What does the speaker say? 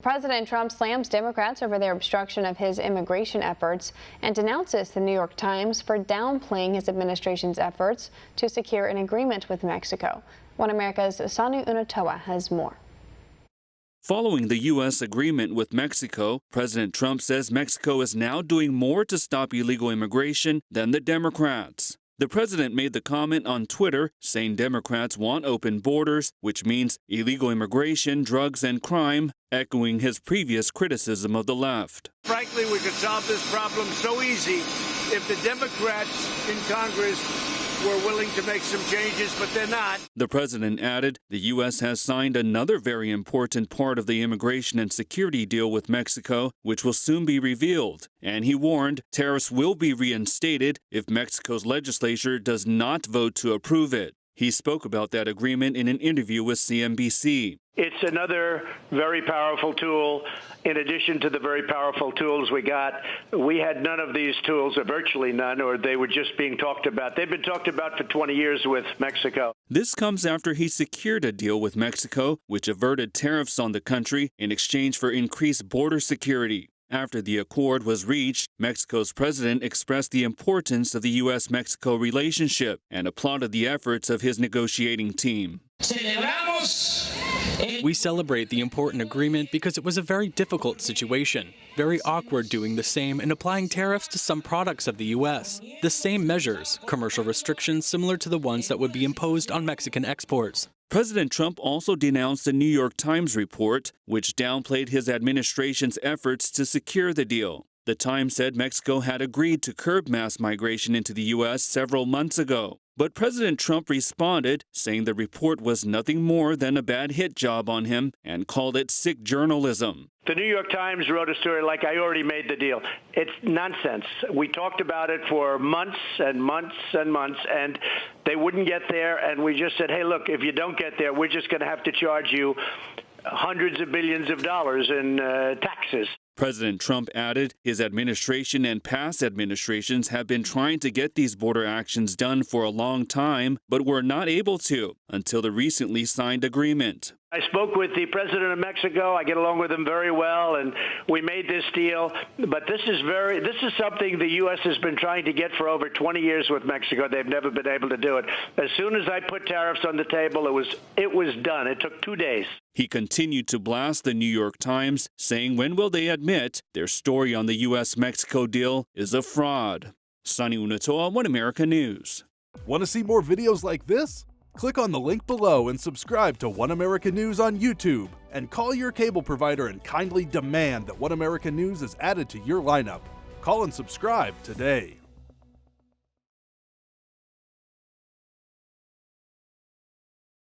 President Trump slams Democrats over their obstruction of his immigration efforts and denounces the New York Times for downplaying his administration's efforts to secure an agreement with Mexico. One America's Sani Unutoa has more. Following the U.S. agreement with Mexico, President Trump says Mexico is now doing more to stop illegal immigration than the Democrats. The president made the comment on Twitter, saying Democrats want open borders, which means illegal immigration, drugs, and crime, echoing his previous criticism of the left. Frankly, we could solve this problem so easy if the Democrats in Congress were willing to make some changes, but they're not. The president added the U.S. has signed another very important part of the immigration and security deal with Mexico, which will soon be revealed. And he warned tariffs will be reinstated if Mexico's legislature does not vote to approve it. He spoke about that agreement in an interview with CNBC. It's another very powerful tool. In addition to the very powerful tools we got, we had none of these tools, or virtually none, or they were just being talked about. They've been talked about for 20 years with Mexico. This comes after he secured a deal with Mexico, which averted tariffs on the country in exchange for increased border security. After the accord was reached, Mexico's president expressed the importance of the U.S.-Mexico relationship and applauded the efforts of his negotiating team. We celebrate the important agreement because it was a very difficult situation, very awkward doing the same and applying tariffs to some products of the U.S. The same measures, commercial restrictions similar to the ones that would be imposed on Mexican exports. President Trump also denounced the New York Times report, which downplayed his administration's efforts to secure the deal. The Times said Mexico had agreed to curb mass migration into the U.S. several months ago. But President Trump responded, saying the report was nothing more than a bad hit job on him and called it sick journalism. The New York Times wrote a story like I already made the deal. It's nonsense. We talked about it for months and months and months, and they wouldn't get there. And we just said, hey, look, if you don't get there, we're just going to have to charge you hundreds of billions of dollars in taxes. President Trump added his administration and past administrations have been trying to get these border actions done for a long time, but were not able to until the recently signed agreement. I spoke with the president of Mexico. I get along with him very well, and we made this deal. But this is something the U.S. has been trying to get for over 20 years with Mexico. They've never been able to do it. As soon as I put tariffs on the table, it was done. It took 2 days. He continued to blast the New York Times, saying when will they admit their story on the U.S.-Mexico deal is a fraud. Sani Unutoa, One America News. Want to see more videos like this? Click on the link below and subscribe to One America News on YouTube. And call your cable provider and kindly demand that One America News is added to your lineup. Call and subscribe today.